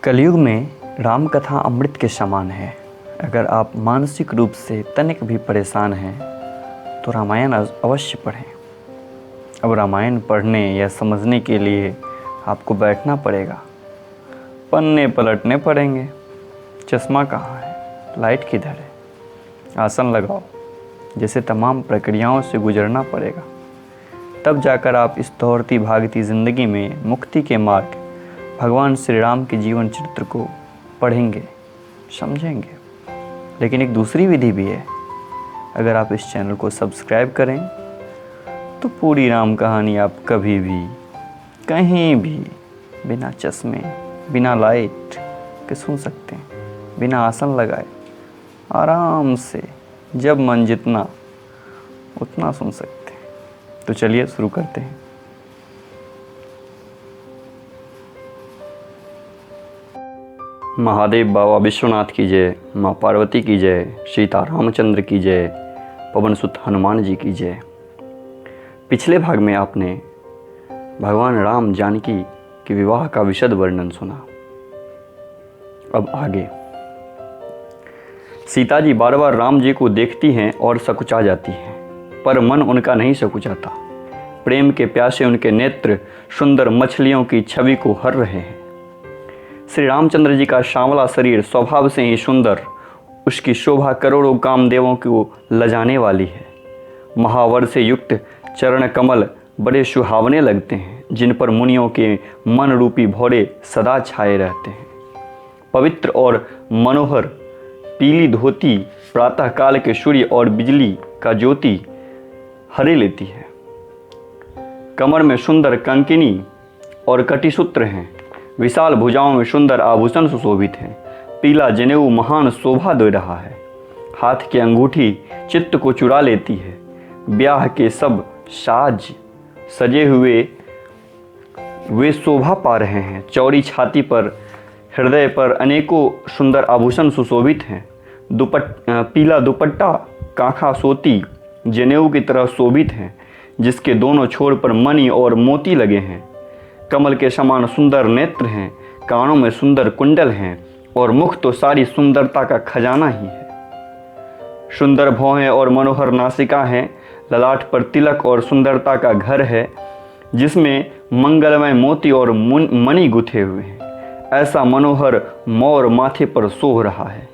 कलयुग में राम कथा अमृत के समान है। अगर आप मानसिक रूप से तनिक भी परेशान हैं तो रामायण अवश्य पढ़ें। अब रामायण पढ़ने या समझने के लिए आपको बैठना पड़ेगा, पन्ने पलटने पड़ेंगे। चश्मा कहाँ है, लाइट किधर है, आसन लगाओ, जैसे तमाम प्रक्रियाओं से गुजरना पड़ेगा। तब जाकर आप इस दौड़ती भागती ज़िंदगी में मुक्ति के मार्ग भगवान श्री राम के जीवन चरित्र को पढ़ेंगे, समझेंगे। लेकिन एक दूसरी विधि भी है। अगर आप इस चैनल को सब्सक्राइब करें तो पूरी राम कहानी आप कभी भी कहीं भी बिना चश्मे, बिना लाइट के सुन सकते हैं, बिना आसन लगाए आराम से, जब मन जितना उतना सुन सकते हैं। तो चलिए शुरू करते हैं। महादेव बाबा विश्वनाथ की जय, माँ पार्वती की जय, सीता रामचंद्र की जय, पवन सुत हनुमान जी की जय। पिछले भाग में आपने भगवान राम जानकी के विवाह का विशद वर्णन सुना। अब आगे सीता जी बार बार राम जी को देखती हैं और सकुचा जाती हैं, पर मन उनका नहीं सकुचाता। प्रेम के प्यासे उनके नेत्र सुंदर मछलियों की छवि को हर रहे हैं। श्री रामचंद्र जी का सांवला शरीर स्वभाव से ही सुंदर, उसकी शोभा करोड़ों कामदेवों को लजाने वाली है। महावर से युक्त चरण कमल बड़े सुहावने लगते हैं, जिन पर मुनियों के मन रूपी भौरे सदा छाए रहते हैं। पवित्र और मनोहर पीली धोती प्रातःकाल के सूर्य और बिजली का ज्योति हरे लेती है। कमर में सुंदर कंकिनी और कटिसूत्र हैं। विशाल भुजाओं में सुंदर आभूषण सुशोभित हैं। पीला जनेऊ महान शोभा दे रहा है। हाथ की अंगूठी चित्त को चुरा लेती है। ब्याह के सब साज सजे हुए वे शोभा पा रहे हैं। चौड़ी छाती पर, हृदय पर अनेकों सुंदर आभूषण सुशोभित हैं। पीला दुपट्टा कांखा सोती जनेऊ की तरह शोभित है, जिसके दोनों छोर पर मणि और मोती लगे हैं। कमल के समान सुंदर नेत्र हैं, कानों में सुंदर कुंडल हैं और मुख तो सारी सुंदरता का खजाना ही है। सुंदर भौहें और मनोहर नासिका हैं। ललाट पर तिलक और सुंदरता का घर है, जिसमें मंगलमय मोती और मणि गुथे हुए हैं। ऐसा मनोहर मोर माथे पर सोह रहा है।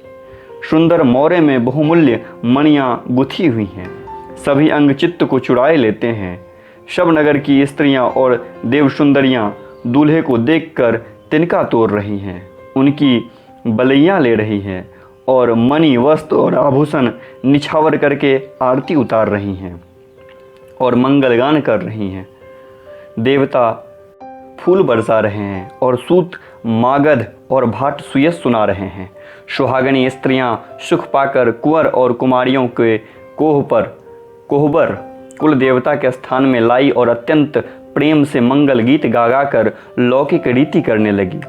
सुंदर मोरे में बहुमूल्य मणियाँ गुथी हुई हैं। सभी अंग चित्त को चुराए लेते हैं। सब नगर की स्त्रियां और देव सुंदरियां दूल्हे को देखकर तिनका तोड़ रही हैं, उनकी बलैया ले रही हैं और मणि वस्त्र और आभूषण निछावर करके आरती उतार रही हैं और मंगलगान कर रही हैं। देवता फूल बरसा रहे हैं और सूत मागध और भाट सुयस सुना रहे हैं। सुहागनी स्त्रियां सुख पाकर कुंवर और कुमारियों के कोहबर कुल देवता के स्थान में लाई और अत्यंत प्रेम से मंगल गीत गा कर लौकिक रीति करने लगी।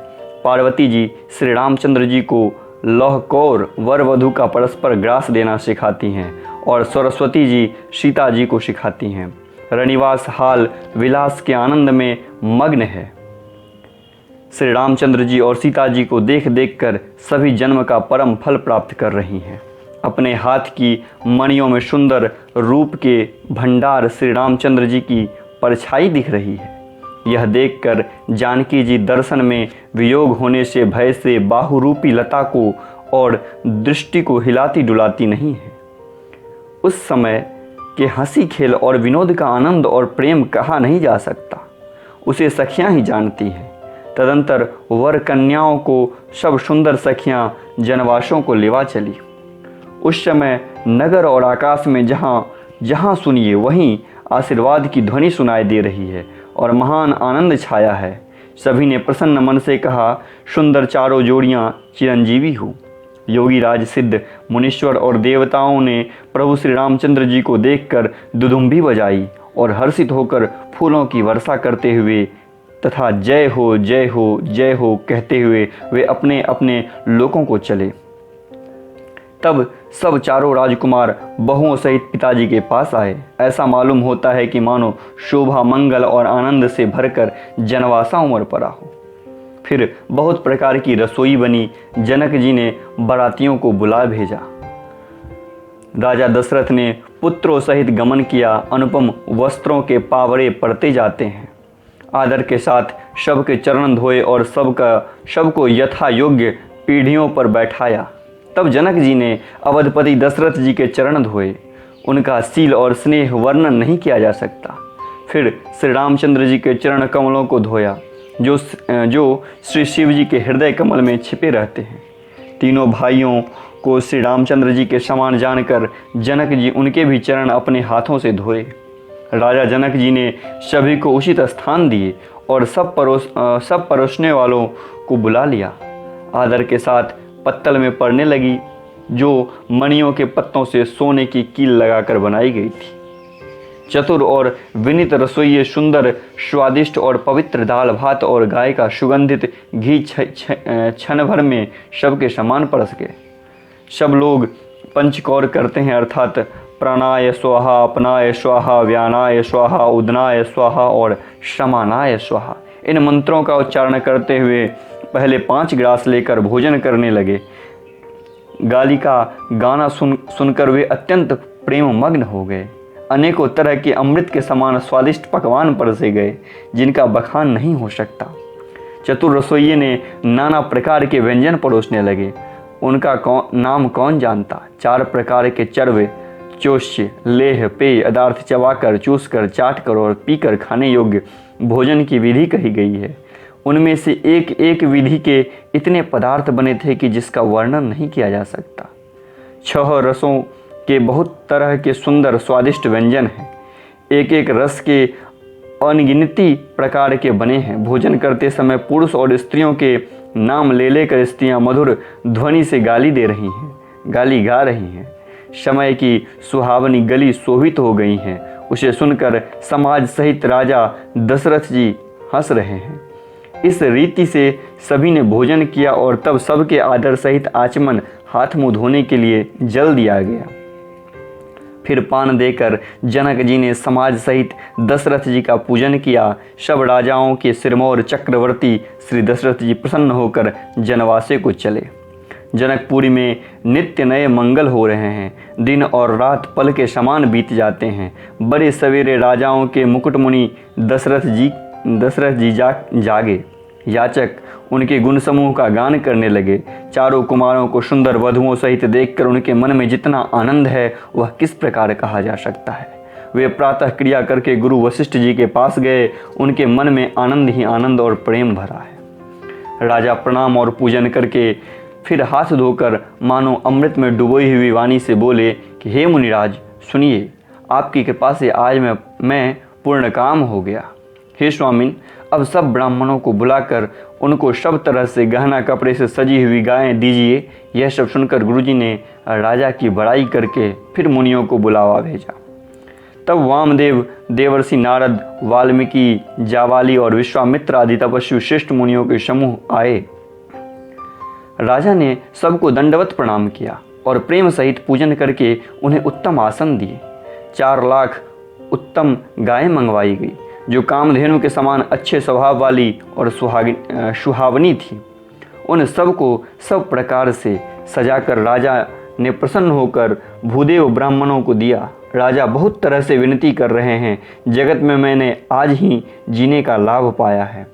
पार्वती जी श्री रामचंद्र जी को लौह कौर वर वधु का परस्पर ग्रास देना सिखाती हैं और सरस्वती जी सीता जी को सिखाती हैं। रनिवास हाल विलास के आनंद में मग्न है। श्री रामचंद्र जी और सीता जी को देख देख कर सभी जन्म का परम फल प्राप्त कर रही हैं। अपने हाथ की मणियों में सुंदर रूप के भंडार श्री रामचंद्र जी की परछाई दिख रही है। यह देखकर जानकी जी दर्शन में वियोग होने से भय से बाहुरूपी लता को और दृष्टि को हिलाती डुलाती नहीं है। उस समय के हंसी खेल और विनोद का आनंद और प्रेम कहा नहीं जा सकता, उसे सखियां ही जानती हैं। तदंतर वर कन्याओं को सब सुंदर सखियां जनवासों को लेवा चली। उस समय नगर और आकाश में जहाँ सुनिए वहीं आशीर्वाद की ध्वनि सुनाई दे रही है और महान आनंद छाया है। सभी ने प्रसन्न मन से कहा, सुंदर चारों जोड़ियाँ चिरंजीवी हो। योगी राज सिद्ध मुनीश्वर और देवताओं ने प्रभु श्री रामचंद्र जी को देखकर दुदुम्भी बजाई और हर्षित होकर फूलों की वर्षा करते हुए तथा जय हो जय हो जय हो कहते हुए वे अपने अपने लोकों को चले। तब सब चारों राजकुमार बहुओं सहित पिताजी के पास आए। ऐसा मालूम होता है कि मानो शोभा, मंगल और आनंद से भरकर जनवासा उमड़ पड़ा हो। फिर बहुत प्रकार की रसोई बनी। जनक जी ने बारातियों को बुला भेजा। राजा दशरथ ने पुत्रों सहित गमन किया। अनुपम वस्त्रों के पावड़े पड़ते जाते हैं। आदर के साथ सबके चरण धोए और सबको यथा योग्य पीढ़ियों पर बैठाया। तब जनक जी ने अवधपति दशरथ जी के चरण धोए। उनका शील और स्नेह वर्णन नहीं किया जा सकता। फिर श्री रामचंद्र जी के चरण कमलों को धोया, जो श्री शिव जी के हृदय कमल में छिपे रहते हैं। तीनों भाइयों को श्री रामचंद्र जी के समान जानकर जनक जी उनके भी चरण अपने हाथों से धोए। राजा जनक जी ने सभी को उचित स्थान दिए और सब परोसने वालों को बुला लिया। आदर के साथ पत्तल में पड़ने लगी, जो मणियों के पत्तों से सोने की कील लगाकर बनाई गई थी। चतुर और विनीत रसोइये सुंदर, स्वादिष्ट और पवित्र दाल भात और गाय का सुगंधित घी क्षण भर में सबके समान परस गए। सब लोग पंचकौर करते हैं, अर्थात प्राणाय स्वाहा, अपनाय स्वाहा, व्यानाय स्वाहा, उदनाय स्वाहा और समानाय स्वाहा। इन मंत्रों का उच्चारण करते हुए पहले 5 ग्रास लेकर भोजन करने लगे। गाली का गाना सुनकर वे अत्यंत प्रेम मग्न हो गए। अनेकों तरह के अमृत के समान स्वादिष्ट पकवान परसे गए, जिनका बखान नहीं हो सकता। चतुर रसोइये ने नाना प्रकार के व्यंजन परोसने लगे। उनका नाम कौन जानता। 4 प्रकार के चरवे, चोष्य, लेह, पेय पदार्थ चबाकर, चूसकर, चाटकर और पीकर खाने योग्य भोजन की विधि कही गई है। उनमें से एक एक विधि के इतने पदार्थ बने थे कि जिसका वर्णन नहीं किया जा सकता। 6 रसों के बहुत तरह के सुंदर स्वादिष्ट व्यंजन हैं। एक एक रस के अनगिनती प्रकार के बने हैं। भोजन करते समय पुरुष और स्त्रियों के नाम ले लेकर स्त्रियां मधुर ध्वनि से गाली गा रही हैं। समय की सुहावनी गली शोभित हो गई हैं। उसे सुनकर समाज सहित राजा दशरथ जी हंस रहे हैं। इस रीति से सभी ने भोजन किया और तब सबके आदर सहित आचमन, हाथ मुंह धोने के लिए जल दिया गया। फिर पान देकर जनक जी ने समाज सहित दशरथ जी का पूजन किया। सब राजाओं के सिरमौर चक्रवर्ती श्री दशरथ जी प्रसन्न होकर जनवासे को चले। जनकपुरी में नित्य नए मंगल हो रहे हैं। दिन और रात पल के समान बीत जाते हैं। बड़े सवेरे राजाओं के मुकुटमुनि दशरथ जी जागे। याचक उनके गुण समूह का गान करने लगे। चारों कुमारों को सुंदर वधुओं सहित देखकर उनके मन में जितना आनंद है वह किस प्रकार कहा जा सकता है। वे प्रातः क्रिया करके गुरु वशिष्ठ जी के पास गए। उनके मन में आनंद ही आनंद और प्रेम भरा है। राजा प्रणाम और पूजन करके फिर हाथ धोकर मानो अमृत में डुबोई हुई वाणी से बोले कि हे मुनिराज, सुनिए, आपकी कृपा से आज मैं पूर्ण काम हो गया। हे स्वामिन, अब सब ब्राह्मणों को बुलाकर उनको सब तरह से गहना कपड़े से सजी हुई गायें दीजिए। यह सब सुनकर गुरुजी ने राजा की बड़ाई करके फिर मुनियों को बुलावा भेजा। तब वामदेव, देवर्षि नारद, वाल्मीकि, जावाली और विश्वामित्र आदि तपस्वी श्रेष्ठ मुनियों के समूह आए। राजा ने सबको दंडवत प्रणाम किया और प्रेम सहित पूजन करके उन्हें उत्तम आसन दिए। 4 लाख उत्तम गायें मंगवाई गई, जो कामधेनु के समान अच्छे स्वभाव वाली और सुहावनी थी। उन सबको सब प्रकार से सजाकर राजा ने प्रसन्न होकर भूदेव ब्राह्मणों को दिया। राजा बहुत तरह से विनती कर रहे हैं, जगत में मैंने आज ही जीने का लाभ पाया है।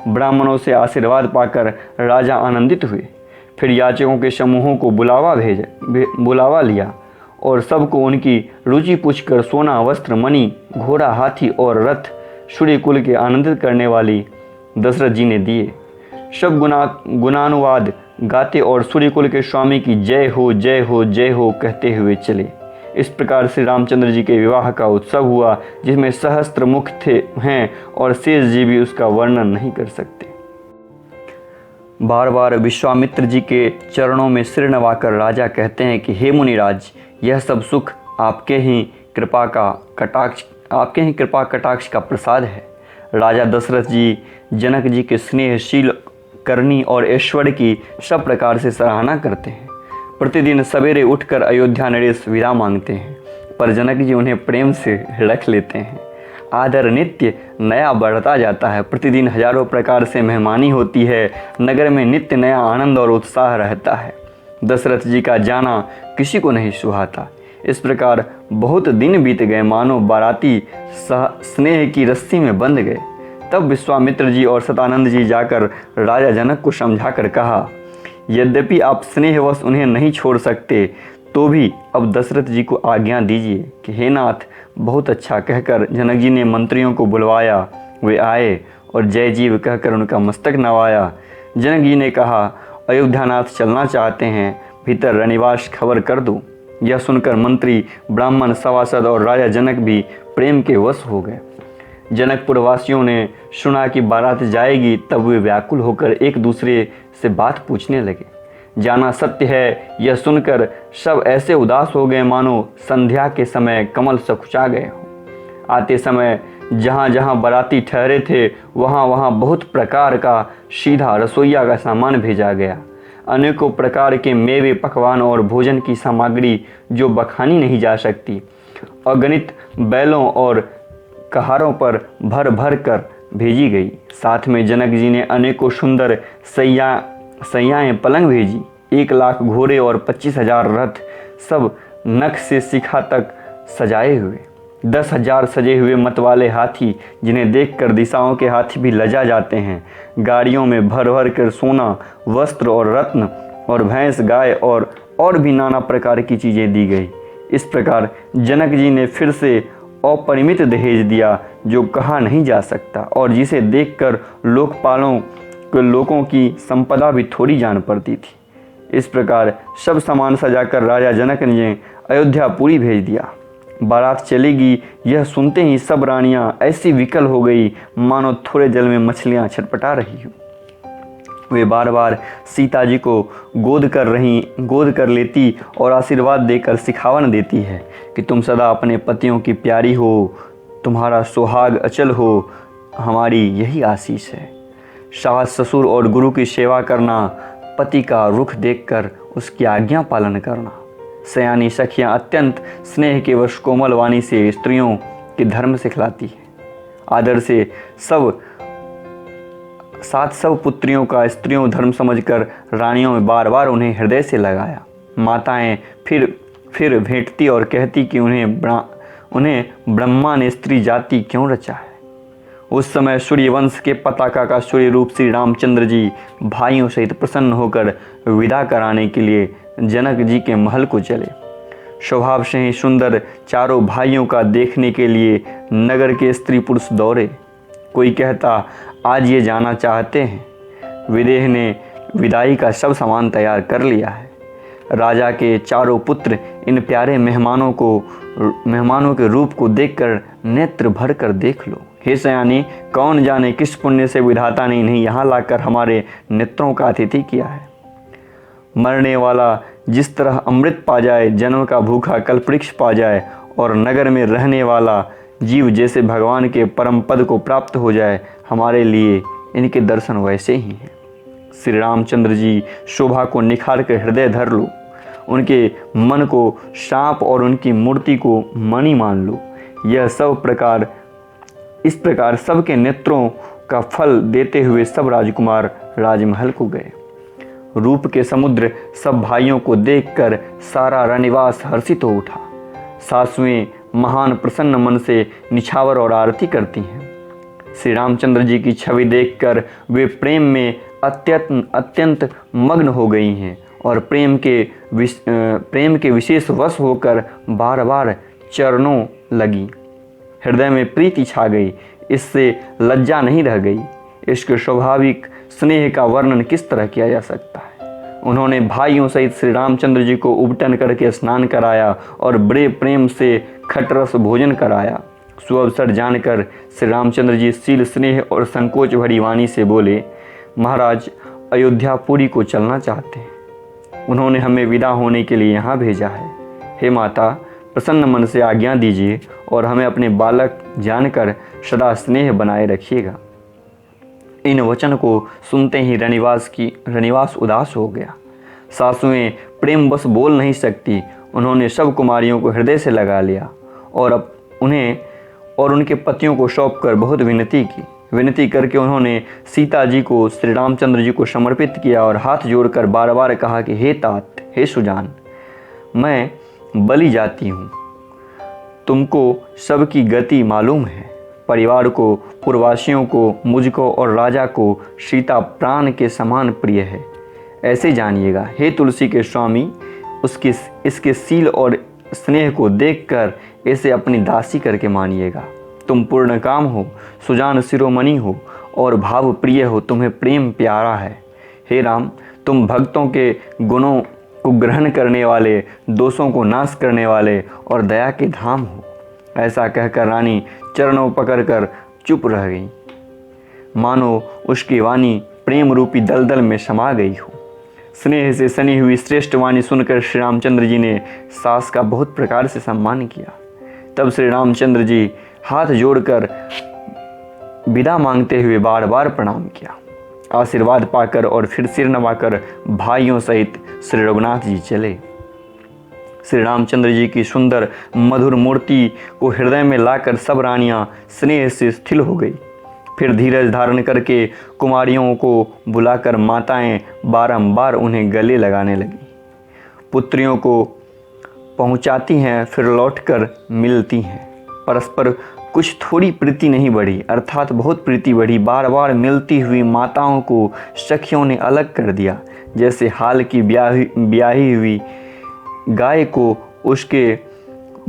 ब्राह्मणों से आशीर्वाद पाकर राजा आनंदित हुए। फिर याचकों के समूहों को बुलावा लिया और सबको उनकी रुचि पूछकर सोना, वस्त्र, मणि, घोड़ा, हाथी और रथ सूर्य कुल के आनंदित करने वाली दशरथ जी ने दिए। सब गुणानुवाद गाते और सूर्य कुल के स्वामी की जय हो, जय हो, जय हो कहते हुए चले। इस प्रकार श्री रामचंद्र जी के विवाह का उत्सव हुआ, जिसमें सहस्त्र मुख हैं और शेष जी भी उसका वर्णन नहीं कर सकते। बार बार विश्वामित्र जी के चरणों में सिर नवाकर राजा कहते हैं कि हे मुनिराज, यह सब सुख आपके ही कृपा कटाक्ष का प्रसाद है। राजा दशरथ जी जनक जी के स्नेहशील करनी और ऐश्वर्य की सब प्रकार से सराहना करते हैं। प्रतिदिन सवेरे उठकर अयोध्या नरेश विदा मांगते हैं, पर जनक जी उन्हें प्रेम से रख लेते हैं। आदर नित्य नया बढ़ता जाता है। प्रतिदिन हजारों प्रकार से मेहमानी होती है। नगर में नित्य नया आनंद और उत्साह रहता है। दशरथ जी का जाना किसी को नहीं सुहाता। इस प्रकार बहुत दिन बीत गए, मानो बाराती स्नेह की रस्सी में बंध गए। तब विश्वामित्र जी और सतानंद जी जाकर राजा जनक को समझाकर कहा, यद्यपि आप स्नेहवश उन्हें नहीं छोड़ सकते, तो भी अब दशरथ जी को आज्ञा दीजिए कि हे नाथ, बहुत अच्छा कहकर जनक जी ने मंत्रियों को बुलवाया। वे आए और जय जीव कहकर उनका मस्तक नवाया। जनक जी ने कहा, अयोध्यानाथ चलना चाहते हैं, भीतर रनिवास खबर कर दो। यह सुनकर मंत्री, ब्राह्मण, सभासद और राजा जनक भी प्रेम के वश हो गए। जनकपुर वासियों ने सुना कि बारात जाएगी, तब वे व्याकुल होकर एक दूसरे से बात पूछने लगे। जाना सत्य है, यह सुनकर सब ऐसे उदास हो गए मानो संध्या के समय कमल सकुचा गए हों। आते समय जहाँ जहाँ बाराती ठहरे थे, वहाँ वहाँ बहुत प्रकार का सीधा रसोइया का सामान भेजा गया। अनेकों प्रकार के मेवे, पकवान और भोजन की सामग्री जो बखानी नहीं जा सकती, अगणित बैलों और कहारों पर भर भर कर भेजी गई। साथ में जनक जी ने अनेकों सुंदर सैयाएँ पलंग भेजी। 1,00,000 घोड़े और 25,000 रथ, सब नख से शिखा तक सजाए हुए। 10,000 सजे हुए मतवाले हाथी, जिन्हें देखकर दिशाओं के हाथी भी लजा जाते हैं। गाड़ियों में भर भर कर सोना, वस्त्र और रत्न और भैंस, गाय और भी नाना प्रकार की चीज़ें दी गई। इस प्रकार जनक जी ने फिर से अपरिमित दहेज दिया, जो कहा नहीं जा सकता और जिसे देखकर लोकपालों के लोगों की संपदा भी थोड़ी जान पड़ती थी। इस प्रकार सब सामान सजाकर राजा जनक ने अयोध्यापुरी भेज दिया। बारात चलेगी, यह सुनते ही सब रानियां ऐसी विकल हो गई मानो थोड़े जल में मछलियां छटपटा रही हो। वे बार बार सीता जी को गोद कर लेती और आशीर्वाद देकर सिखावन देती है कि तुम सदा अपने पतियों की प्यारी हो, तुम्हारा सुहाग अचल हो, हमारी यही आशीष है। सास, ससुर और गुरु की सेवा करना, पति का रुख देखकर उसकी आज्ञा पालन करना। सयानी सखियाँ अत्यंत स्नेह के वश कोमल वाणी से स्त्रियों के धर्म सिखलाती है। आदर से सब पुत्रियों का स्त्रियों धर्म समझकर रानियों में बार बार उन्हें हृदय से लगाया। माताएं फिर भेंटती और कहती कि उन्हें ब्रह्मा ने स्त्री जाति क्यों रचा है। उस समय सूर्यवंश के पताका का सूर्य रूप श्री रामचंद्र जी भाइयों सहित प्रसन्न होकर विदा कराने के लिए जनक जी के महल को चले। स्वभाव से ही सुंदर चारों भाइयों का देखने के लिए नगर के स्त्री पुरुष दौड़े। कोई कहता, आज ये जाना चाहते हैं। विदेह ने विदाई का सब सामान तैयार कर लिया है। राजा के चारों पुत्र इन प्यारे मेहमानों के रूप को देखकर नेत्र भर कर देख लो। हे सयानी, कौन जाने किस पुण्य से विधाता ने इन्हें यहाँ लाकर हमारे नेत्रों का अतिथि किया है। मरने वाला जिस तरह अमृत पा जाए, जन्म का भूखा कल्पवृक्ष पा जाए और नगर में रहने वाला जीव जैसे भगवान के परम पद को प्राप्त हो जाए, हमारे लिए इनके दर्शन वैसे ही हैं। श्री रामचंद्र जी शोभा को निखार कर हृदय धर लो, उनके मन को सांप और उनकी मूर्ति को मणि मान लो। यह इस प्रकार सबके नेत्रों का फल देते हुए सब राजकुमार राजमहल को गए। रूप के समुद्र सब भाइयों को देखकर सारा रनिवास हर्षित हो उठा। सासुएं महान प्रसन्न मन से निछावर और आरती करती हैं। श्री रामचंद्र जी की छवि देखकर वे प्रेम में अत्यंत मग्न हो गई हैं और प्रेम के विशेष वश होकर बार बार चरणों लगी। हृदय में प्रीति छा गई, इससे लज्जा नहीं रह गई। इसके स्वाभाविक स्नेह का वर्णन किस तरह किया जा सकता है। उन्होंने भाइयों सहित श्री रामचंद्र जी को उबटन करके स्नान कराया और बड़े प्रेम से खटरस भोजन कराया। सुअवसर जानकर श्री रामचंद्र जी शील, स्नेह और संकोच भरी वाणी से बोले, महाराज अयोध्यापुरी को चलना चाहते हैं। उन्होंने हमें विदा होने के लिए यहाँ भेजा है। हे माता, प्रसन्न मन से आज्ञा दीजिए और हमें अपने बालक जानकर सदा स्नेह बनाए रखिएगा। इन वचन को सुनते ही रनिवास उदास हो गया। सासुएं प्रेम बस बोल नहीं सकती। उन्होंने सब कुमारियों को हृदय से लगा लिया और और उनके पतियों को सौंपकर बहुत विनती करके उन्होंने सीता जी को श्री रामचंद्र जी को समर्पित किया और हाथ जोड़कर बार बार कहा कि हे तात, हे सुजान, मैं बलि जाती हूँ। तुमको सबकी गति मालूम है। परिवार को, पुरवासियों को, मुझको और राजा को सीता प्राण के समान प्रिय है, ऐसे जानिएगा। हे तुलसी के स्वामी, इसके सील और स्नेह को देखकर इसे अपनी दासी करके मानिएगा। तुम पूर्ण काम हो, सुजान शिरोमणि हो और भाव प्रिय हो, तुम्हें प्रेम प्यारा है। हे राम, तुम भक्तों के गुणों को ग्रहण करने वाले, दोषों को नाश करने वाले और दया के धाम हो। ऐसा कहकर रानी चरणों पकड़कर चुप रह गई, मानो उसकी वाणी प्रेम रूपी दलदल में समा गई हो। स्नेह से सनी हुई श्रेष्ठ वाणी सुनकर श्री रामचंद्र जी ने सास का बहुत प्रकार से सम्मान किया। तब श्री रामचंद्र जी हाथ जोड़कर विदा मांगते हुए बार बार प्रणाम किया। आशीर्वाद पाकर और फिर सिर नवाकर भाइयों सहित श्री रघुनाथ जी चले। श्री रामचंद्र जी की सुंदर मधुर मूर्ति को हृदय में लाकर सब रानियां स्नेह से स्थिर हो गई। फिर धीरज धारण करके कुमारियों को बुलाकर माताएं बारंबार उन्हें गले लगाने लगी। पुत्रियों को पहुंचाती हैं, फिर लौटकर मिलती हैं। परस्पर कुछ थोड़ी प्रीति नहीं बढ़ी, अर्थात बहुत प्रीति बढ़ी। बार बार मिलती हुई माताओं को सखियों ने अलग कर दिया, जैसे हाल की ब्याही हुई गाय को उसके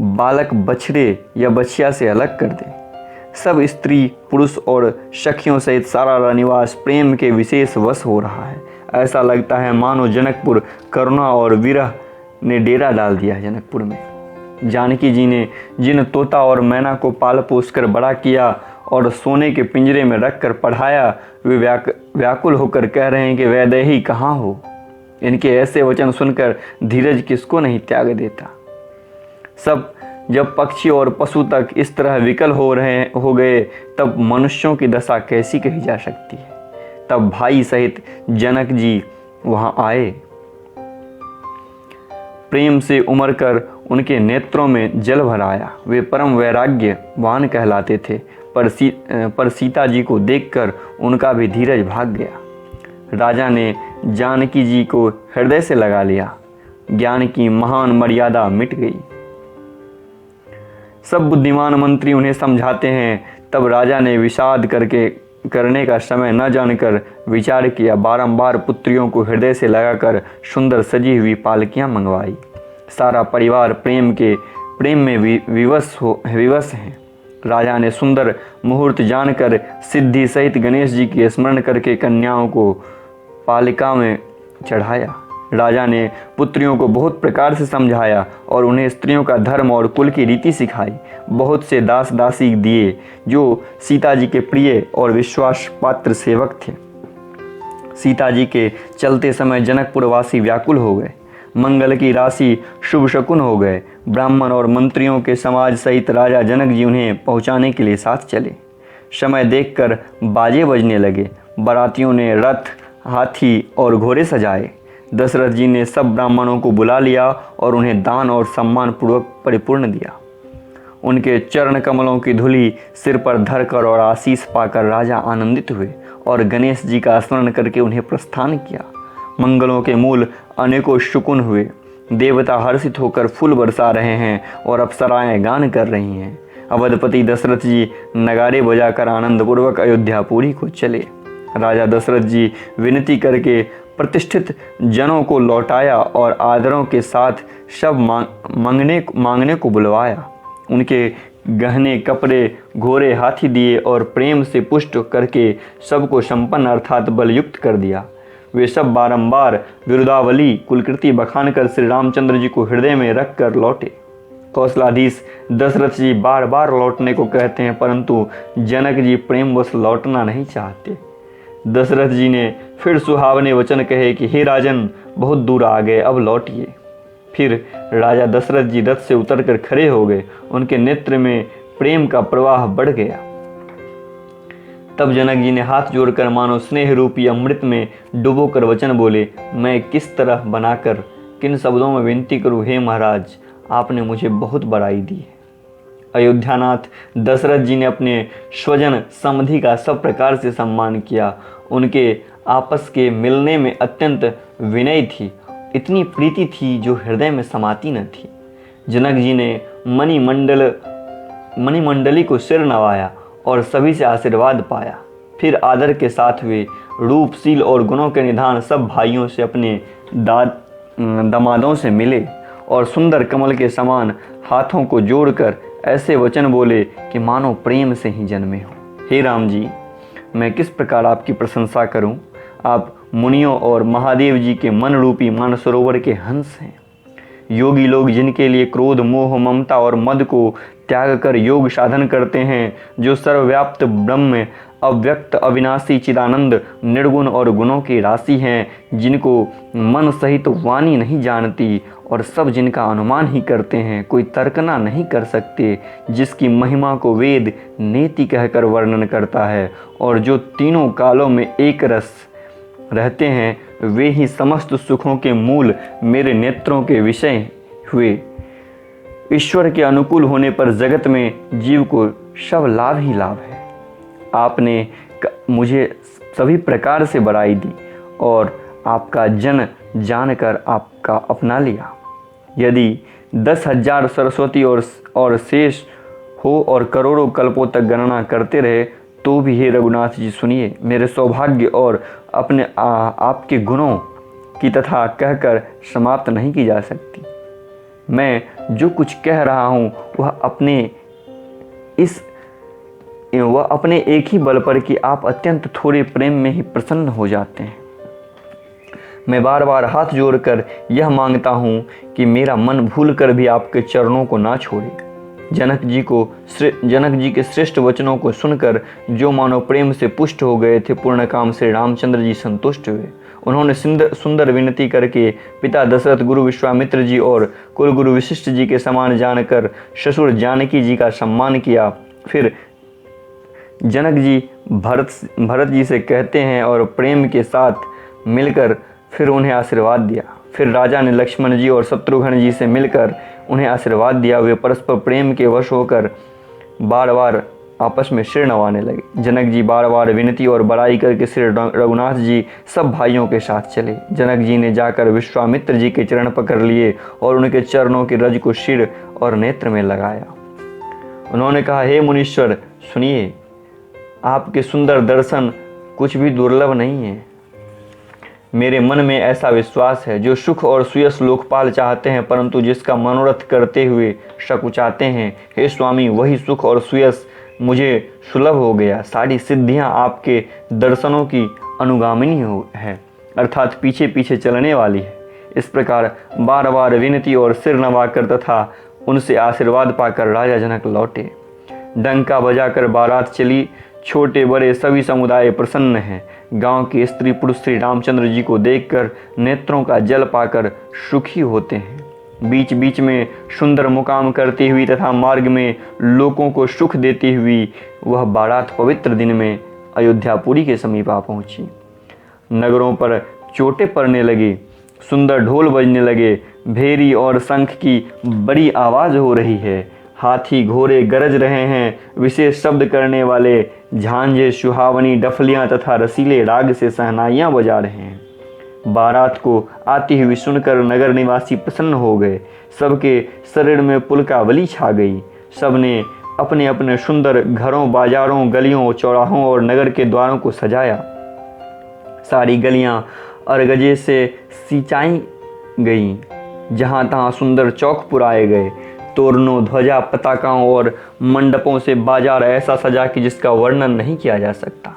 बालक बछड़े या बछिया से अलग कर दे। सब स्त्री पुरुष और सखियों सहित सारा रनिवास प्रेम के विशेष वश हो रहा है। ऐसा लगता है मानो जनकपुर करुणा और विरह ने डेरा डाल दिया है। जनकपुर में जानकी जी ने जिन तोता और मैना को पाल पोस कर बड़ा किया और सोने के पिंजरे में रखकर पढ़ाया, वे व्याकुल होकर कह रहे हैं कि वैदेही कहाँ हो। इनके ऐसे वचन सुनकर धीरज किसको नहीं त्याग देता। सब जब पक्षी और पशु तक इस तरह विकल हो गए, तब मनुष्यों की दशा कैसी कही जा सकती है। तब भाई सहित जनक जी वहां आए। प्रेम से उमड़ कर उनके नेत्रों में जल भर आया। वे परम वैराग्यवान कहलाते थे, पर सीता जी को देखकर उनका भी धीरज भाग गया। राजा ने जानकी जी को हृदय से लगा लिया। ज्ञान की महान मर्यादा मिट गई। सब बुद्धिमान मंत्री उन्हें समझाते हैं, तब राजा ने विषाद करने का समय न जानकर विचार किया। बारंबार पुत्रियों को हृदय से लगाकर सुंदर सजी हुई पालकियां मंगवाई। सारा परिवार प्रेम में विवश है। राजा ने सुंदर मुहूर्त जानकर सिद्धि सहित गणेश जी की स्मरण करके कन्याओं को पालिका में चढ़ाया। राजा ने पुत्रियों को बहुत प्रकार से समझाया और उन्हें स्त्रियों का धर्म और कुल की रीति सिखाई। बहुत से दास दासी दिए जो सीता जी के प्रिय और विश्वास पात्र सेवक थे। सीता जी के चलते समय जनकपुरवासी व्याकुल हो गए। मंगल की राशि शुभ शकुन हो गए। ब्राह्मण और मंत्रियों के समाज सहित राजा जनक जी उन्हें पहुंचाने के लिए साथ चले। समय देखकर बाजे बजने लगे। बारातियों ने रथ, हाथी और घोड़े सजाए। दशरथ जी ने सब ब्राह्मणों को बुला लिया और उन्हें दान और सम्मान पूर्वक परिपूर्ण दिया। उनके चरण कमलों की धूलि सिर पर धरकर और आशीष पाकर राजा आनंदित हुए और गणेश जी का स्मरण करके उन्हें प्रस्थान किया। मंगलों के मूल अनेकों शुकुन हुए। देवता हर्षित होकर फूल बरसा रहे हैं और अप्सराएं गान कर रही हैं। अवधपति दशरथ जी नगारे बजाकर आनंदपूर्वक अयोध्यापुरी को चले। राजा दशरथ जी विनती करके प्रतिष्ठित जनों को लौटाया और आदरों के साथ सब मांगने को बुलवाया। उनके गहने, कपड़े, घोड़े, हाथी दिए और प्रेम से पुष्ट करके सबको संपन्न अर्थात बलयुक्त कर दिया। वे सब बारंबार विरुदावली कुलकृति बखान कर श्री रामचंद्र जी को हृदय में रख कर लौटे। कौशलाधीश दशरथ जी बार बार लौटने को कहते हैं, परंतु जनक जी प्रेमवश लौटना नहीं चाहते। दशरथ जी ने फिर सुहावने वचन कहे कि हे राजन, बहुत दूर आ गए, अब लौटिए। फिर राजा दशरथ जी रथ से उतरकर खड़े हो गए। उनके नेत्र में प्रेम का प्रवाह बढ़ गया। तब जनक जी ने हाथ जोड़कर मानो स्नेह रूपी अमृत में डुबोकर वचन बोले, मैं किस तरह बनाकर किन शब्दों में विनती करूं। हे महाराज, आपने मुझे बहुत बड़ाई दी है। अयोध्यानाथ दशरथ जी ने अपने स्वजन समधि का सब प्रकार से सम्मान किया। उनके आपस के मिलने में अत्यंत विनय थी, इतनी प्रीति थी जो हृदय में समाती न थी। जनक जी ने मणिमंडली को सिर नवाया और सभी से आशीर्वाद पाया। फिर आदर के साथ वे रूप, शील और गुणों के निधान सब भाइयों से, अपने दामादों से मिले और सुंदर कमल के समान हाथों को जोड़कर ऐसे वचन बोले कि मानो प्रेम से ही जन्मे हो। हे राम जी, मैं किस प्रकार आपकी प्रशंसा करूं? आप मुनियों और महादेव जी के मन रूपी मानसरोवर के हंस हैं। योगी लोग जिनके लिए क्रोध, मोह, ममता और मद को त्याग कर योग साधन करते हैं, जो सर्वव्याप्त ब्रह्म, अव्यक्त, अविनाशी, चिदानंद, निर्गुण और गुणों की राशि हैं, जिनको मन सहित वाणी नहीं जानती और सब जिनका अनुमान ही करते हैं, कोई तर्कना नहीं कर सकते, जिसकी महिमा को वेद नेति कहकर वर्णन करता है और जो तीनों कालों में एक रस रहते हैं, वे ही समस्त सुखों के मूल मेरे नेत्रों के विषय हुए। ईश्वर के अनुकूल होने पर जगत में जीव को सब लाभ ही लाभ है। आपने मुझे सभी प्रकार से बड़ाई दी और आपका जन जानकर आपका अपना लिया। यदि 10,000 सरस्वती और शेष हो और करोड़ों कल्पों तक गणना करते रहे तो भी, हे रघुनाथ जी, सुनिए, मेरे सौभाग्य और अपने आपके गुणों की तथा कहकर समाप्त नहीं की जा सकती। मैं जो कुछ कह रहा हूँ वह अपने एक ही बल पर कि आप अत्यंत थोड़े प्रेम में ही प्रसन्न हो जाते हैं। मैं बार बार हाथ जोड़कर यह मांगता हूँ कि मेरा मन भूल कर भी आपके चरणों को ना छोड़े। जनक जी के श्रेष्ठ वचनों को सुनकर जो मानव प्रेम से पुष्ट हो गए थे, पूर्ण काम से रामचंद्र जी संतुष्ट हुए। उन्होंने सुंदर विनती करके पिता दशरथ, गुरु विश्वामित्र जी और कुलगुरु वशिष्ठ जी के समान जानकर ससुर जानकी जी का सम्मान किया। फिर जनक जी भरत जी से कहते हैं और प्रेम के साथ मिलकर फिर उन्हें आशीर्वाद दिया। फिर राजा ने लक्ष्मण जी और शत्रुघ्न जी से मिलकर उन्हें आशीर्वाद दिया। वे परस्पर प्रेम के वश होकर बार बार आपस में सिर नवाने लगे। जनक जी बार बार विनती और बड़ाई करके श्री रघुनाथ जी सब भाइयों के साथ चले। जनक जी ने जाकर विश्वामित्र जी के चरण पकड़ लिए और उनके चरणों की रज को सिर और नेत्र में लगाया। उन्होंने कहा, हे मुनीश्वर, सुनिए, आपके सुंदर दर्शन कुछ भी दुर्लभ नहीं है। मेरे मन में ऐसा विश्वास है, जो सुख और सुयस लोकपाल चाहते हैं परंतु जिसका मनोरथ करते हुए सकुचाते हैं, हे स्वामी, वही सुख और सुयस मुझे सुलभ हो गया। सारी सिद्धियां आपके दर्शनों की अनुगामिनी है, अर्थात पीछे पीछे चलने वाली है। इस प्रकार बार बार विनती और सिर नवाकर तथा उनसे आशीर्वाद पाकर राजा जनक लौटे। डंका बजाकर बारात चली। छोटे बड़े सभी समुदाय प्रसन्न हैं। गांव के स्त्री पुरुष श्री रामचंद्र जी को देखकर नेत्रों का जल पाकर सुखी होते हैं। बीच बीच में सुंदर मुकाम करती हुई तथा मार्ग में लोगों को सुख देती हुई वह बारात पवित्र दिन में अयोध्यापुरी के समीप आ पहुंची। नगरों पर चोटें पड़ने लगी, सुंदर ढोल बजने लगे, भेरी और शंख की बड़ी आवाज़ हो रही है। हाथी घोड़े गरज रहे हैं, विशेष शब्द करने वाले झांझे, सुहावनी डफलियाँ तथा रसीले राग से सहनाइयाँ बजा रहे हैं। बारात को आती हुई सुनकर नगर निवासी प्रसन्न हो गए। सबके शरीर में पुलकावली छा गई। सबने अपने अपने सुंदर घरों, बाजारों, गलियों, चौराहों और नगर के द्वारों को सजाया। सारी गलियाँ अरगजे से सिंचाई गईं। जहाँ तहाँ सुंदर चौक पुराए गए। तोरणों, ध्वजा, पताकाओं और मंडपों से बाजार ऐसा सजा कि जिसका वर्णन नहीं किया जा सकता।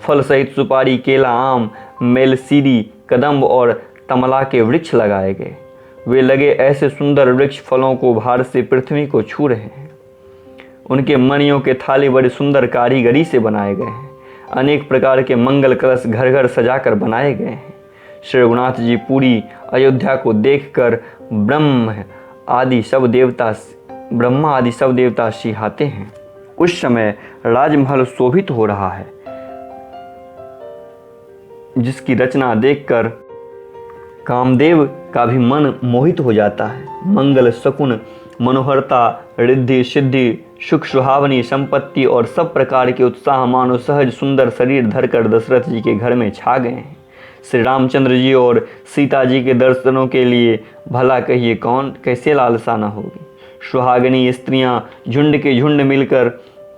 फल सहित सुपारी, केला, आम, मेलसीरी, कदम्ब और तमला के वृक्ष लगाए गए। वे लगे ऐसे सुंदर वृक्ष फलों को भार से पृथ्वी को छू रहे हैं। उनके मणियों के थाली बड़ी सुंदर कारीगरी से बनाए गए हैं। अनेक प्रकार के मंगल कलश घर घर सजाकर बनाए गए हैं। श्री रघुनाथ जी पूरी अयोध्या को देखकर ब्रह्मा आदि सब देवता सिहाते हैं। उस समय राजमहल शोभित हो रहा है, जिसकी रचना देखकर कामदेव का भी मन मोहित हो जाता है। मंगल, शकुन, मनोहरता, रिद्धि, सिद्धि, सुख सुहावनी संपत्ति और सब प्रकार के उत्साह मानो सहज सुंदर शरीर धरकर दशरथ जी के घर में छा गए हैं। श्री रामचंद्र जी और सीता जी के दर्शनों के लिए भला कहिए कौन कैसे लालसा न होगी। सुहागिनी स्त्रियां झुंड के झुंड मिलकर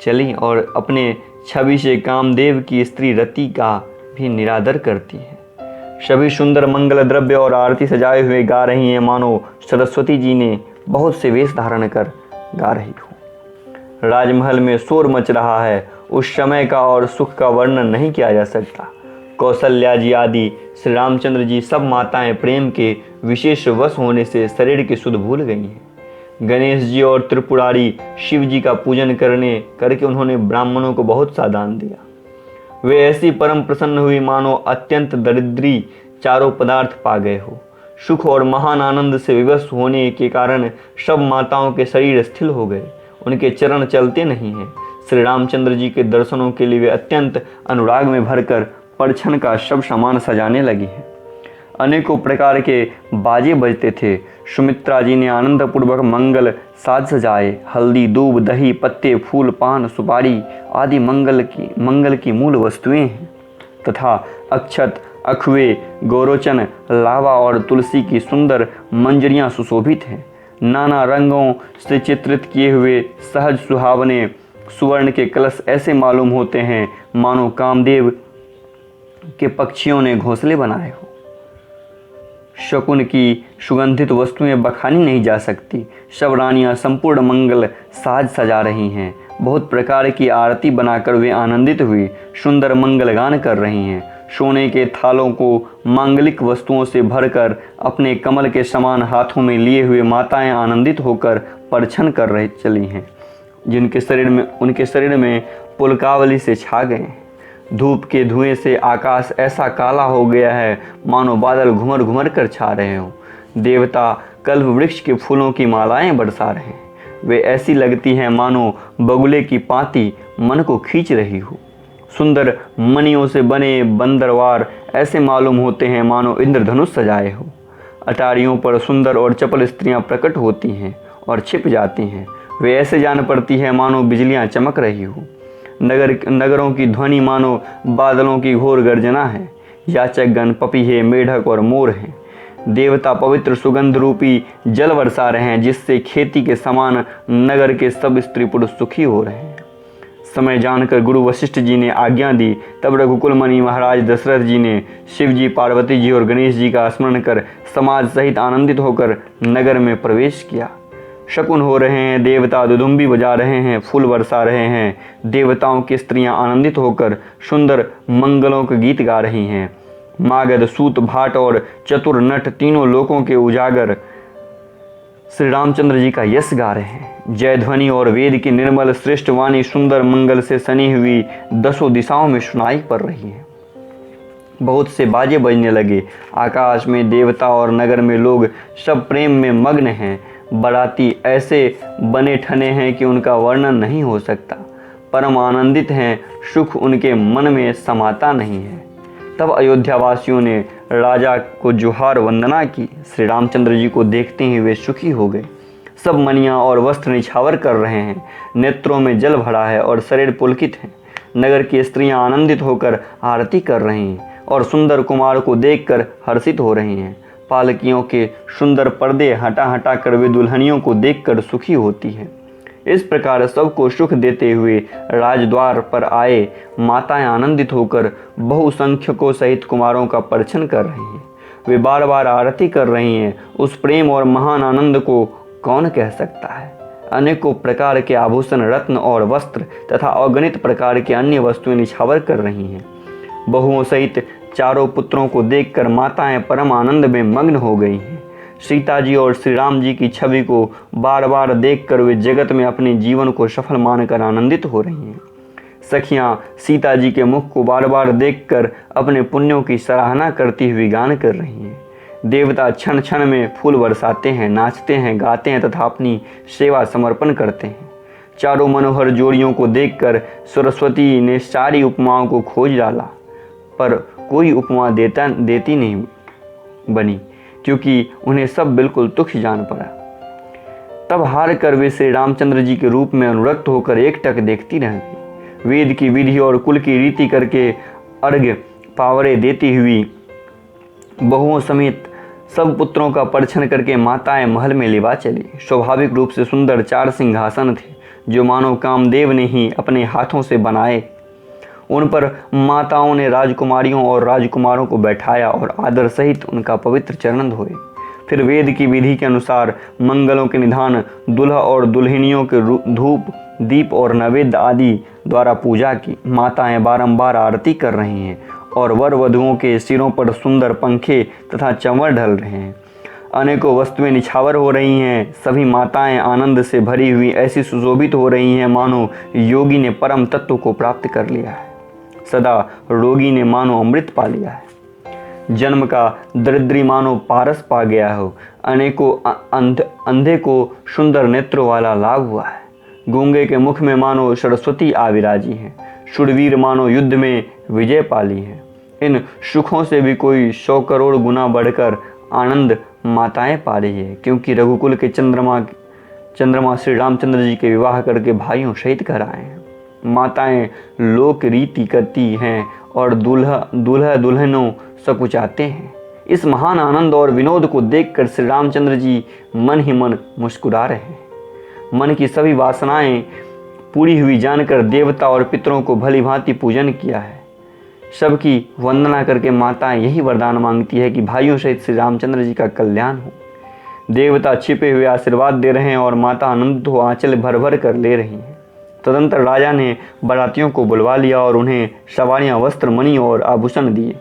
चली और अपने छवि से कामदेव की स्त्री रति का भी निरादर करती है। सभी सुंदर मंगल द्रव्य और आरती सजाए हुए गा रही हैं, मानो सरस्वती जी ने बहुत से वेश धारण कर गा रही हो। राजमहल में शोर मच रहा है, उस समय का और सुख का वर्णन नहीं किया जा सकता। कौशल्या जी आदि श्री रामचंद्र जी सब माताएं प्रेम के विशेष वश होने से शरीर की सुध भूल गई हैं। गणेश जी और त्रिपुरारी शिव जी का पूजन करके उन्होंने ब्राह्मणों को बहुत सा दान दिया। वे ऐसी परम प्रसन्न हुई मानो अत्यंत दरिद्री चारों पदार्थ पा गए हो। सुख और महान आनंद से विवश होने के कारण सब माताओं के शरीर स्थिर हो गए, उनके चरण चलते नहीं हैं। श्री रामचंद्र जी के दर्शनों के लिए वे अत्यंत अनुराग में भरकर परछन का सब सामान सजाने लगी हैं। अनेकों प्रकार के बाजे बजते थे। सुमित्रा जी ने आनंदपूर्वक मंगल साज सजाए। हल्दी, दूब, दही, पत्ते, फूल, पान, सुपारी आदि मंगल की मूल वस्तुएं हैं तथा अक्षत, अखवे, गोरोचन, लावा और तुलसी की सुंदर मंजरियां सुशोभित हैं। नाना रंगों से चित्रित किए हुए सहज सुहावने सुवर्ण के कलश ऐसे मालूम होते हैं मानो कामदेव के पक्षियों ने घोंसले बनाए हो। शकुन की सुगंधित वस्तुएं बखानी नहीं जा सकती। सब रानियां संपूर्ण मंगल साज सजा रही हैं। बहुत प्रकार की आरती बनाकर वे आनंदित हुई सुंदर मंगल गान कर रही हैं। सोने के थालों को मांगलिक वस्तुओं से भरकर अपने कमल के समान हाथों में लिए हुए माताएं आनंदित होकर परछन कर रही चली हैं, उनके शरीर में पुलकावली से छा गए हैं। धूप के धुएं से आकाश ऐसा काला हो गया है मानो बादल घुमर घुमर कर छा रहे हों। देवता कल्प वृक्ष के फूलों की मालाएं बरसा रहे हैं। वे ऐसी लगती हैं मानो बगुले की पाती मन को खींच रही हो। सुंदर मणियों से बने बंदरवार ऐसे मालूम होते हैं मानो इंद्रधनुष सजाए हो। अटारियों पर सुंदर और चपल स्त्रियां प्रकट होती हैं और छिप जाती हैं। वे ऐसे जान पड़ती है मानो बिजलियां चमक रही हो। नगरों की ध्वनि मानो बादलों की घोर गर्जना है। याचक गण, पपीहे, मेढक और मोर हैं। देवता पवित्र सुगंध रूपी जल बरसा रहे हैं, जिससे खेती के समान नगर के सब स्त्री पुरुष सुखी हो रहे हैं। समय जानकर गुरु वशिष्ठ जी ने आज्ञा दी। तब रघुकुल मणि महाराज दशरथ जी ने शिव जी, पार्वती जी और गणेश जी का स्मरण कर समाज सहित आनंदित होकर नगर में प्रवेश किया। शकुन हो रहे हैं, देवता दुदुम्बी बजा रहे हैं, फूल बरसा रहे हैं। देवताओं की स्त्रियां आनंदित होकर सुंदर मंगलों के गीत गा रही हैं। मागध, सूत, भाट और चतुर नट तीनों लोकों के उजागर श्री रामचंद्र जी का यश गा रहे हैं। जय ध्वनि और वेद की निर्मल श्रेष्ठ वाणी सुंदर मंगल से सनी हुई दसों दिशाओं में सुनाई पड़ रही है। बहुत से बाजे बजने लगे। आकाश में देवता और नगर में लोग सब प्रेम में मग्न हैं। बाराती ऐसे बने ठने हैं कि उनका वर्णन नहीं हो सकता। परम आनंदित हैं, सुख उनके मन में समाता नहीं है। तब अयोध्यावासियों ने राजा को जुहार वंदना की। श्री रामचंद्र जी को देखते ही वे सुखी हो गए। सब मणियाँ और वस्त्र निछावर कर रहे हैं। नेत्रों में जल भरा है और शरीर पुलकित है। नगर की स्त्रियां आनंदित होकर आरती कर रही हैं और सुंदर कुमार को देखकर हर्षित हो रही हैं। पालकियों के सुंदर पर्दे हटा हटा कर वे दुल्हनियों को देखकर सुखी होती हैं। इस प्रकार सबको सुख देते हुए राजद्वार पर आए माताएं आनंदित होकर बहुसंख्यकों सहित कुमारों का परछन कर रही हैं। वे बार बार आरती कर रही हैं। उस प्रेम और महान आनंद को कौन कह सकता है। अनेकों प्रकार के आभूषण, रत्न और वस्त्र तथा अगणित प्रकार के अन्य वस्तुएं निछावर कर रही हैं। बहुओं सहित चारों पुत्रों को देखकर माताएं परम आनंद में मग्न हो गई हैं। सीता जी और श्री राम जी की छवि को बार बार देखकर वे जगत में अपने जीवन को सफल मानकर आनंदित हो रही हैं। सखियां सीता जी के मुख को बार बार देखकर अपने पुण्यों की सराहना करती हुई गान कर रही हैं। देवता क्षण क्षण में फूल बरसाते हैं, नाचते हैं, गाते हैं तथा अपनी सेवा समर्पण करते हैं। चारों मनोहर जोड़ियों को देखकर सरस्वती ने सारी उपमाओं को खोज डाला, पर कोई उपमा देती नहीं बनी, क्योंकि उन्हें सब बिल्कुल तुच्छ जान पड़ा। तब हार कर वे श्री रामचंद्र जी के रूप में अनुरक्त होकर एकटक देखती रह गई। वेद की विधि और कुल की रीति करके अर्घ्य पावरे देती हुई बहुओं समेत सब पुत्रों का परीक्षण करके माताएं महल में लिवा चली। स्वाभाविक रूप से सुंदर 4 सिंहासन थे जो मानो कामदेव ने ही अपने हाथों से बनाए। उन पर माताओं ने राजकुमारियों और राजकुमारों को बैठाया और आदर सहित उनका पवित्र चरण धोए। फिर वेद की विधि के अनुसार मंगलों के निधान दुल्हा और दुल्हनियों के धूप दीप और नैवेद्य आदि द्वारा पूजा की। माताएं बारंबार आरती कर रही हैं और वर वधुओं के सिरों पर सुंदर पंखे तथा चंवर ढल रहे हैं। अनेकों वस्तुएं निछावर हो रही हैं। सभी माताएं आनंद से भरी हुई ऐसी सुशोभित हो रही हैं मानो योगी ने परम तत्व को प्राप्त कर लिया है, सदा रोगी ने मानो अमृत पा लिया है, जन्म का दरिद्री मानो पारस पा गया हो, अनेकों अंधे को सुंदर नेत्रों वाला लाभ हुआ है, गूंगे के मुख में मानो सरस्वती आविराजी हैं, शूरवीर मानो युद्ध में विजय पाली है। इन सुखों से भी कोई 100 करोड़ गुना बढ़कर आनंद माताएं पा रही है, क्योंकि रघुकुल के चंद्रमा श्री रामचंद्र जी के विवाह करके भाइयों सहित घर आए हैं। माताएं लोक रीति करती हैं और दूल्हा दुल्हनों सकुचाते हैं। इस महान आनंद और विनोद को देखकर श्री रामचंद्र जी मन ही मन मुस्कुरा रहे हैं। मन की सभी वासनाएं पूरी हुई जानकर देवता और पितरों को भली भांति पूजन किया है। सबकी वंदना करके माताएं यही वरदान मांगती है कि भाइयों सहित श्री रामचंद्र जी का कल्याण हो। देवता छिपे हुए आशीर्वाद दे रहे हैं और माता आनंदित हो आंचल भर भर कर ले रही हैं। तदंतर राजा ने बारातियों को बुलवा लिया और उन्हें सवारियां, वस्त्र, मणि और आभूषण दिए।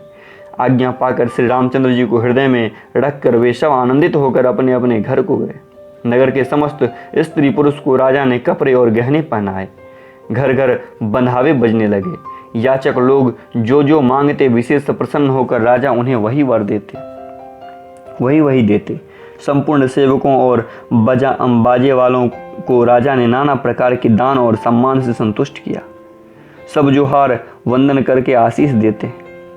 आज्ञा पाकर श्री रामचंद्र जी को हृदय में रखकर वे सब आनंदित होकर अपने अपने घर को गए। नगर के समस्त स्त्री पुरुष को राजा ने कपड़े और गहने पहनाए। घर घर बंधावे बजने लगे। याचक लोग जो जो मांगते विशेष प्रसन्न होकर राजा उन्हें वही वर देते, वही देते। संपूर्ण सेवकों और बाजे वालों को राजा ने नाना प्रकार के दान और सम्मान से संतुष्ट किया। सब जोहार वंदन करके आशीष देते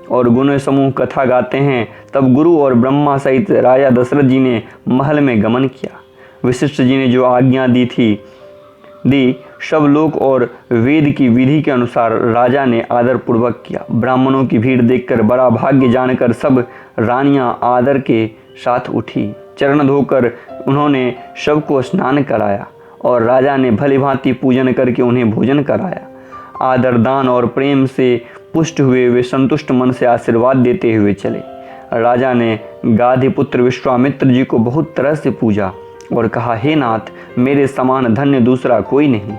और गुण समूह कथा गाते हैं। तब गुरु और ब्रह्मा सहित राजा दशरथ जी ने महल में गमन किया। वशिष्ठ जी ने जो आज्ञा दी सब लोग और वेद की विधि के अनुसार राजा ने आदर पूर्वक किया। ब्राह्मणों की भीड़ देखकर बड़ा भाग्य जानकर सब रानियां आदर के साथ उठी। चरण धोकर उन्होंने सबको स्नान कराया और राजा ने भली भांति पूजन करके उन्हें भोजन कराया। आदर, दान और प्रेम से पुष्ट हुए वे संतुष्ट मन से आशीर्वाद देते हुए चले। राजा ने गाधिपुत्र विश्वामित्र जी को बहुत तरह से पूजा और कहा, हे नाथ, मेरे समान धन्य दूसरा कोई नहीं।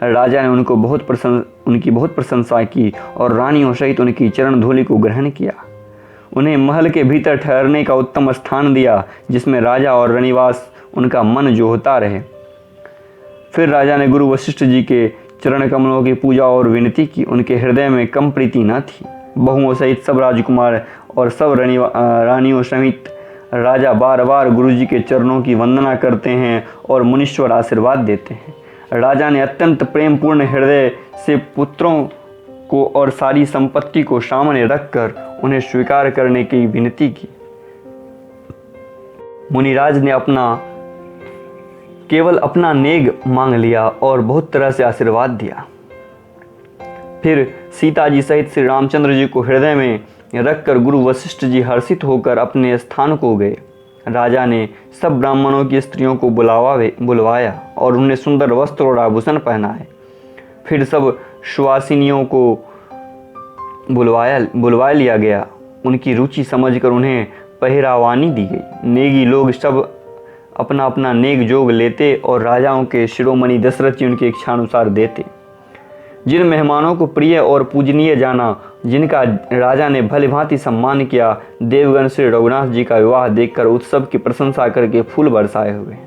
राजा ने उनकी बहुत प्रशंसा की और रानियों सहित उनकी चरण धूलि को ग्रहण किया। उन्हें महल के भीतर ठहरने का उत्तम स्थान दिया जिसमें राजा और रनिवास उनका मन जोहता रहे। फिर राजा ने गुरु वशिष्ठ जी के चरण कमलों की पूजा और विनती की। उनके हृदय में कम प्रीति न थी। बहुओं सहित सब राजकुमार और सब रानियों सहित राजा बार बार गुरु जी के चरणों की वंदना करते हैं और मुनीश्वर आशीर्वाद देते हैं। राजा ने अत्यंत प्रेम पूर्ण हृदय से पुत्रों को और सारी संपत्ति को सामने रखकर उन्हें स्वीकार करने की विनती की। मुनिराज ने केवल अपना नेग मांग लिया और बहुत तरह से आशीर्वाद दिया। फिर सीता जी सहित श्री रामचंद्र जी को हृदय में रखकर गुरु वशिष्ठ जी हर्षित होकर अपने स्थान को गए। राजा ने सब ब्राह्मणों की स्त्रियों को बुलवाया और उन्हें सुंदर वस्त्र और आभूषण पहनाए। फिर सब सुवासिनियों को बुलवा लिया गया। उनकी रुचि समझकर उन्हें पहरावानी दी गई। नेगी लोग सब अपना अपना नेग जोग लेते और राजाओं के शिरोमणि दशरथ जी उनकी इच्छानुसार देते। जिन मेहमानों को प्रिय और पूजनीय जाना, जिनका राजा ने भली भांति सम्मान किया, देवगण श्री रघुनाथ जी का विवाह देखकर उत्सव की प्रशंसा करके फूल बरसाए हुए हैं।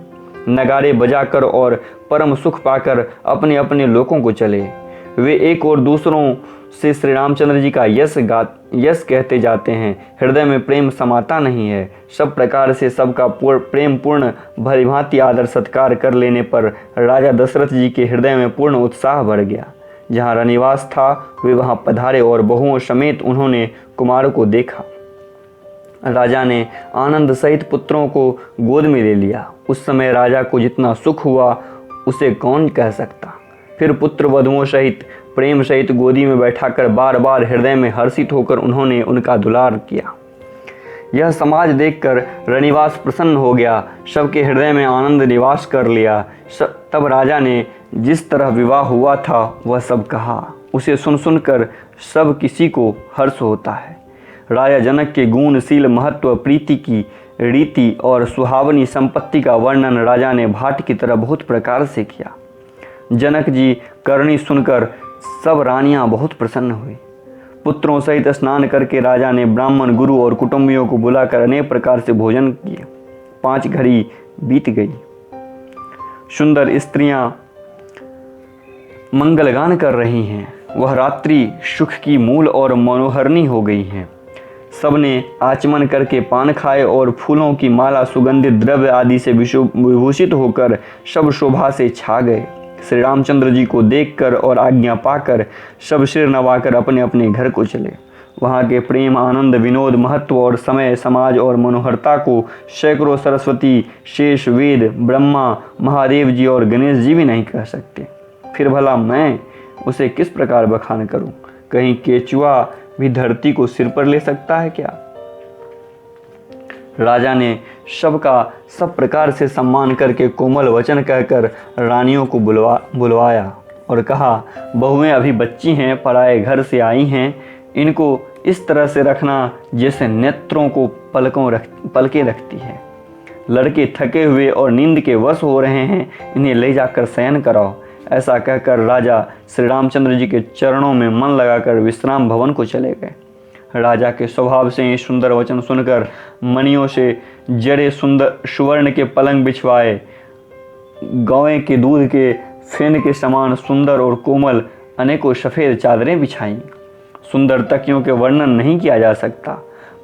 नगाड़े बजाकर और परम सुख पाकर अपने अपने लोकों को चले। वे एक और दूसरों से श्री रामचंद्र जी का यश कहते जाते हैं। हृदय में प्रेम समाता नहीं है। सब प्रकार से सबका प्रेम पूर्ण भली भांति आदर सत्कार कर लेने पर राजा दशरथ जी के हृदय में पूर्ण उत्साह बढ़ गया। जहाँ रनिवास था वे वहाँ पधारे और बहुओं समेत उन्होंने कुमार को देखा। राजा ने आनंद सहित पुत्रों को गोद में ले लिया। उस समय राजा को जितना सुख हुआ उसे कौन कह सकता। फिर पुत्र वधुओं सहित प्रेम सहित गोदी में बैठाकर बार बार हृदय में हर्षित होकर उन्होंने उनका दुलार किया। यह समाज देखकर रनिवास प्रसन्न हो गया, सबके हृदय में आनंद निवास कर लिया। तब राजा ने जिस तरह विवाह हुआ था वह सब कहा। उसे सुन सुनकर सब किसी को हर्ष होता है। राजा जनक के गुणशील महत्व, प्रीति की रीति और सुहावनी संपत्ति का वर्णन राजा ने भाट की तरह बहुत प्रकार से किया। जनक जी करनी सुनकर सब रानियां बहुत प्रसन्न हुई। पुत्रों सहित स्नान करके राजा ने ब्राह्मण, गुरु और कुटुंबियों को बुलाकर अनेक प्रकार से भोजन किए। 5 घड़ी बीत गई। सुंदर स्त्रियां मंगलगान कर रही हैं। वह रात्रि सुख की मूल और मनोहरणी हो गई हैं। सबने आचमन करके पान खाए और फूलों की माला, सुगंधित द्रव्य आदि से विभूषित होकर सब शोभा से छा गए। श्री रामचंद्र जी को देखकर और आज्ञा पाकर सब सिर नवाकर अपने अपने घर को चले। वहाँ के प्रेम, आनंद, विनोद, महत्व और समय, समाज और मनोहरता को सैकड़ों सरस्वती, शेष, वेद, ब्रह्मा, महादेव जी और गणेश जी भी नहीं कह सकते। फिर भला मैं उसे किस प्रकार बखान करूं? कहीं केचुआ भी धरती को सिर पर ले सकता है क्या? राजा ने सबका सब प्रकार से सम्मान करके कोमल वचन कहकर रानियों को बुलवाया और कहा, बहुएं अभी बच्ची हैं, पराए घर से आई हैं। इनको इस तरह से रखना जैसे नेत्रों को पलके रखती है। लड़के थके हुए और नींद के वश हो रहे हैं, इन्हें ले जाकर शयन कराओ। ऐसा कहकर राजा श्री रामचंद्र जी के चरणों में मन लगाकर विश्राम भवन को चले गए। राजा के स्वभाव से ये सुंदर वचन सुनकर मणियों से जड़े सुंदर सुवर्ण के पलंग बिछवाए, गौएं के दूध के फेन के समान सुंदर और कोमल अनेकों सफ़ेद चादरें बिछाई। सुंदर तकियों के वर्णन नहीं किया जा सकता।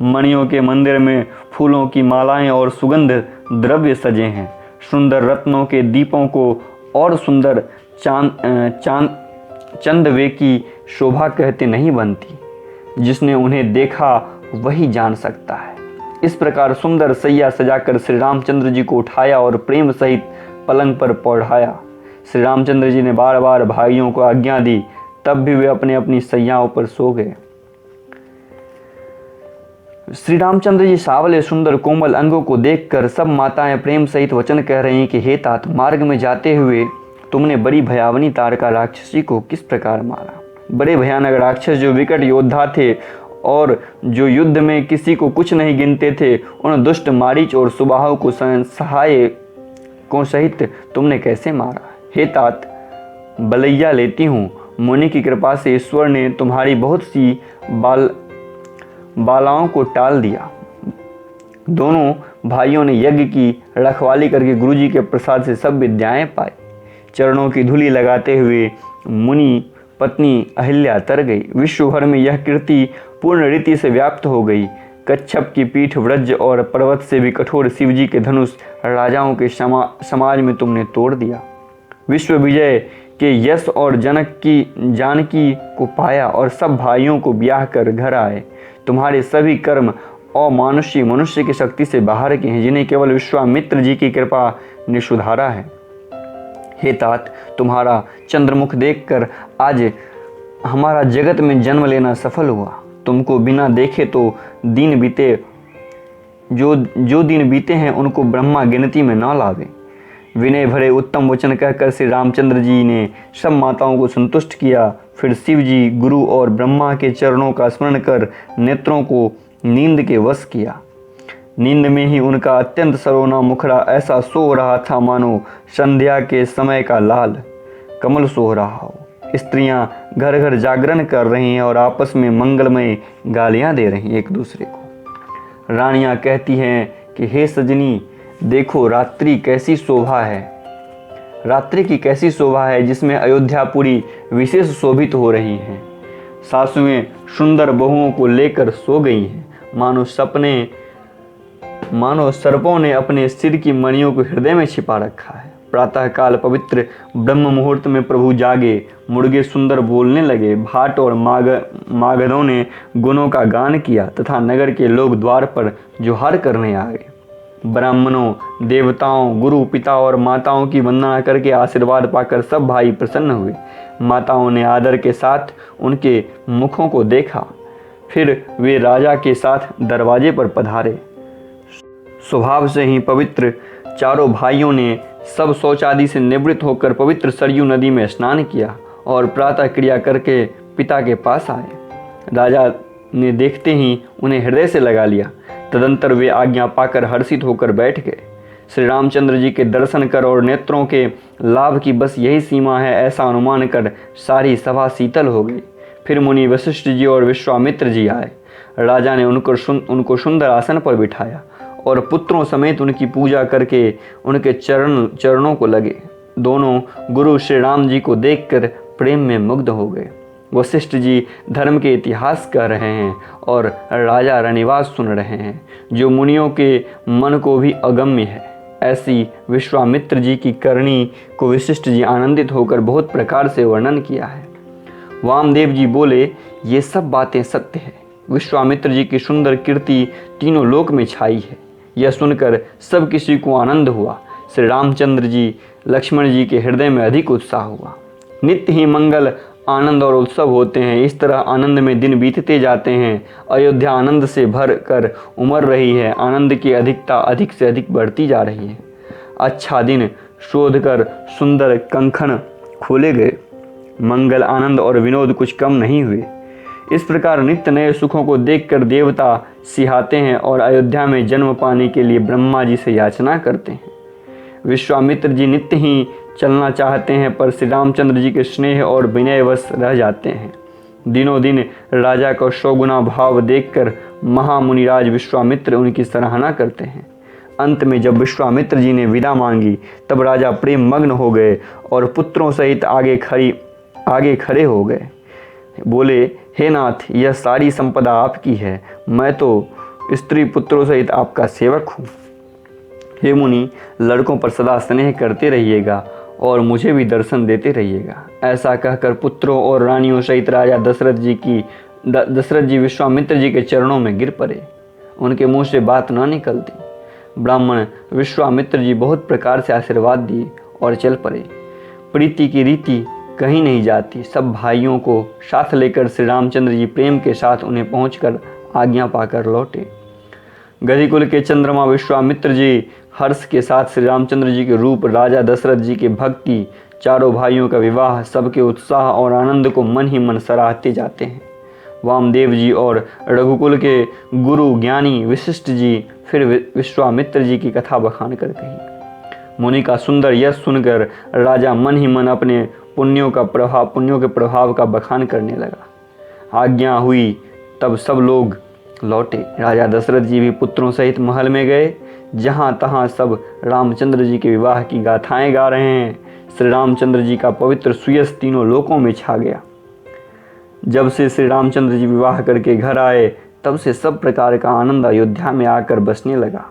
मणियों के मंदिर में फूलों की मालाएं और सुगंध द्रव्य सजे हैं। सुंदर रत्नों के दीपों को और सुंदर चंदवे की शोभा कहते नहीं बनती। जिसने उन्हें देखा वही जान सकता है। इस प्रकार सुंदर सैया सजाकर श्री रामचंद्र जी को उठाया और प्रेम सहित पलंग पर पौढ़ाया। श्री रामचंद्र जी ने बार बार भाइयों को आज्ञा दी, तब भी वे अपनी अपनी सैयाओं पर सो गए। श्री रामचंद्र जी सावले सुंदर कोमल अंगों को देखकर सब माताएं प्रेम सहित वचन कह रही हैं कि हे तात, मार्ग में जाते हुए तुमने बड़ी भयावनी तारका राक्षसी को किस प्रकार मारा। बड़े भयानक राक्षस जो विकट योद्धा थे और जो युद्ध में किसी को कुछ नहीं गिनते थे, उन दुष्ट मारीच और सुबाहु को सहाय को सहित तुमने कैसे मारा। हे तात, बलैया लेती हूँ, मुनि की कृपा से ईश्वर ने तुम्हारी बहुत सी बालाओं को टाल दिया। दोनों भाइयों ने यज्ञ की रखवाली करके गुरुजी के प्रसाद से सब विद्याएं पाई। चरणों की धूलि लगाते हुए मुनि पत्नी अहिल्या तर गई। विश्व भर में यह कीर्ति पूर्ण रीति से व्याप्त हो गई। कच्छप की पीठ, व्रज और पर्वत से भी कठोर शिवजी के धनुष राजाओं के समाज में तुमने तोड़ दिया। विश्व विजय के यश और जानकी को पाया और सब भाइयों को ब्याह कर घर आए। तुम्हारे सभी कर्म अमानुषी मनुष्य की शक्ति से बाहर के हैं, जिन्हें केवल विश्वामित्र जी की कृपा ने सुधारा है। हे तात, तुम्हारा चंद्रमुख देखकर आज हमारा जगत में जन्म लेना सफल हुआ। तुमको बिना देखे तो दिन बीते, जो दिन बीते हैं उनको ब्रह्मा गिनती में न लावे। विनय भरे उत्तम वचन कहकर श्री रामचंद्र जी ने सब माताओं को संतुष्ट किया। फिर शिव जी, गुरु और ब्रह्मा के चरणों का स्मरण कर नेत्रों को नींद के वश किया। नींद में ही उनका अत्यंत सरोना मुखड़ा ऐसा सो रहा था मानो संध्या के समय का लाल कमल सो रहा हो। स्त्रियां घर घर जागरण कर रही हैं और आपस में मंगलमय गालियां दे रही हैं एक दूसरे को। रानियां कहती हैं कि हे सजनी, देखो रात्रि कैसी शोभा है। रात्रि की कैसी शोभा है जिसमें अयोध्यापुरी विशेष शोभित हो रही हैं। सासुएं सुंदर बहुओं को लेकर सो गई हैं, मानो सर्पों ने अपने सिर की मणियों को हृदय में छिपा रखा है। प्रातःकाल पवित्र ब्रह्म मुहूर्त में प्रभु जागे, मुर्गे सुंदर बोलने लगे, भाट और मागधों ने गुणों का गान किया तथा नगर के लोग द्वार पर जोहार करने आ गए। ब्राह्मणों, देवताओं, गुरु, पिता और माताओं की वंदना करके आशीर्वाद पाकर सब भाई प्रसन्न हुए। माताओं ने आदर के साथ उनके मुखों को देखा, फिर वे राजा के साथ दरवाजे पर पधारे। स्वभाव से ही पवित्र चारों भाइयों ने सब शौचादि से निवृत्त होकर पवित्र सरयू नदी में स्नान किया और प्रातः क्रिया करके पिता के पास आए। राजा ने देखते ही उन्हें हृदय से लगा लिया। तदंतर वे आज्ञा पाकर हर्षित होकर बैठ गए। श्री रामचंद्र जी के दर्शन कर और नेत्रों के लाभ की बस यही सीमा है, ऐसा अनुमान कर सारी सभा शीतल हो गई। फिर मुनि वशिष्ठ जी और विश्वामित्र जी आए। राजा ने उनको सुंदर आसन पर बिठाया और पुत्रों समेत उनकी पूजा करके उनके चरणों को लगे। दोनों गुरु श्री राम जी को देखकर प्रेम में मुग्ध हो गए। वशिष्ठ जी धर्म के इतिहास कह रहे हैं और राजा रनिवास सुन रहे हैं, जो मुनियों के मन को भी अगम्य है। ऐसी विश्वामित्र जी की करनी को वशिष्ठ जी आनंदित होकर बहुत प्रकार से वर्णन किया है। वामदेव जी बोले, ये सब बातें सत्य है। विश्वामित्र जी की सुंदर कीर्ति तीनों लोक में छाई है। यह सुनकर सब किसी को आनंद हुआ। श्री रामचंद्र जी, लक्ष्मण जी के हृदय में अधिक उत्साह हुआ। नित्य ही मंगल, आनंद और उत्सव होते हैं। इस तरह आनंद में दिन बीतते जाते हैं। अयोध्या आनंद से भर कर उमड़ रही है। आनंद की अधिकता अधिक से अधिक बढ़ती जा रही है। अच्छा दिन शोध कर सुंदर कंखन खोले गए। मंगल, आनंद और विनोद कुछ कम नहीं हुए। इस प्रकार नित्य नए सुखों को देखकर देवता सिहाते हैं और अयोध्या में जन्म पाने के लिए ब्रह्मा जी से याचना करते हैं। विश्वामित्र जी नित्य ही चलना चाहते हैं, पर श्री रामचंद्र जी के स्नेह और विनयवश रह जाते हैं। दिनों दिन राजा का 100 गुना भाव देखकर महामुनिराज विश्वामित्र उनकी सराहना करते हैं। अंत में जब विश्वामित्र जी ने विदा मांगी, तब राजा प्रेम मग्न हो गए और पुत्रों सहित आगे खड़े हो गए। बोले, हे नाथ, यह सारी संपदा आपकी है। मैं तो स्त्री पुत्रों सहित आपका सेवक हूँ। हे मुनि, लड़कों पर सदा स्नेह करते रहिएगा और मुझे भी दर्शन देते रहिएगा। ऐसा कहकर पुत्रों और रानियों सहित राजा दशरथ जी विश्वामित्र जी के चरणों में गिर पड़े। उनके मुंह से बात न निकलती। ब्राह्मण विश्वामित्र जी बहुत प्रकार से आशीर्वाद दिए और चल पड़े। प्रीति की रीति कहीं नहीं जाती। सब भाइयों को साथ लेकर श्री रामचंद्र जी प्रेम के साथ उन्हें पहुंचकर आज्ञा पाकर लौटे। गधिकुल के चंद्रमा विश्वामित्र जी हर्ष के साथ श्री रामचंद्र जी के रूप, राजा दशरथ जी के भक्ति, चारों भाइयों का विवाह, सबके उत्साह और आनंद को मन ही मन सराहते जाते हैं। वामदेव जी और रघुकुल के गुरु ज्ञानी वशिष्ठ जी फिर विश्वामित्र जी की कथा बखान कर कही। मुनि का सुंदर यश सुनकर राजा मन ही मन अपने पुण्यों के प्रभाव का बखान करने लगा। आज्ञा हुई तब सब लोग लौटे। राजा दशरथ जी भी पुत्रों सहित महल में गए। जहाँ तहाँ सब रामचंद्र जी के विवाह की गाथाएं गा रहे हैं। श्री रामचंद्र जी का पवित्र सुयश तीनों लोकों में छा गया। जब से श्री रामचंद्र जी विवाह करके घर आए, तब से सब प्रकार का आनंद अयोध्या में आकर बसने लगा।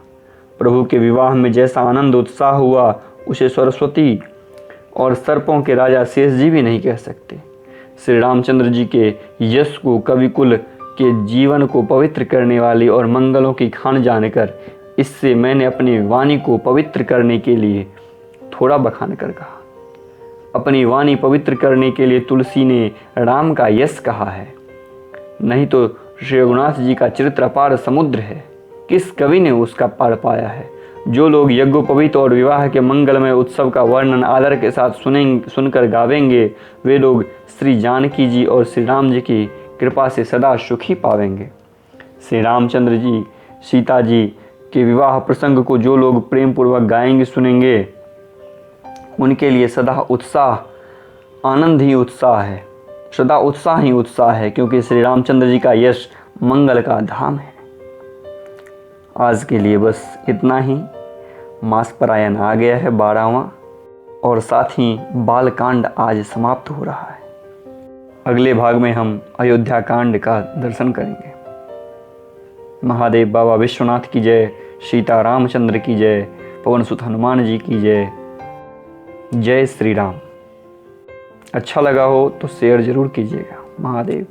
प्रभु के विवाह में जैसा आनंद उत्साह हुआ, उसे सरस्वती और सर्पों के राजा शेष जी भी नहीं कह सकते। श्री रामचंद्र जी के यश को, कवि कुल के जीवन को पवित्र करने वाली और मंगलों की खान जानकर इससे मैंने अपनी वाणी को पवित्र करने के लिए थोड़ा बखान कर कहा। अपनी वाणी पवित्र करने के लिए तुलसी ने राम का यश कहा है, नहीं तो श्री रघुनाथ जी का चरित्र अपार समुद्र है। किस कवि ने उसका पार पाया है। जो लोग यज्ञोपवीत और विवाह के मंगलमय उत्सव का वर्णन आदर के साथ सुनकर गावेंगे, वे लोग श्री जानकी जी और श्री राम जी की कृपा से सदा सुखी पावेंगे। श्री रामचंद्र जी, सीता जी के विवाह प्रसंग को जो लोग प्रेम पूर्वक गाएंगे, सुनेंगे, उनके लिए सदा उत्साह, आनंद ही उत्साह है, सदा उत्साह ही उत्साह है, क्योंकि श्री रामचंद्र जी का यश मंगल का धाम है। आज के लिए बस इतना ही। मास परायण आ गया है 12वां, और साथ ही बालकांड आज समाप्त हो रहा है। अगले भाग में हम अयोध्या कांड का दर्शन करेंगे। महादेव बाबा विश्वनाथ की जय, सीता रामचंद्र की जय, पवन सुत हनुमान जी की जय। जय श्री राम। अच्छा लगा हो तो शेयर ज़रूर कीजिएगा। महादेव।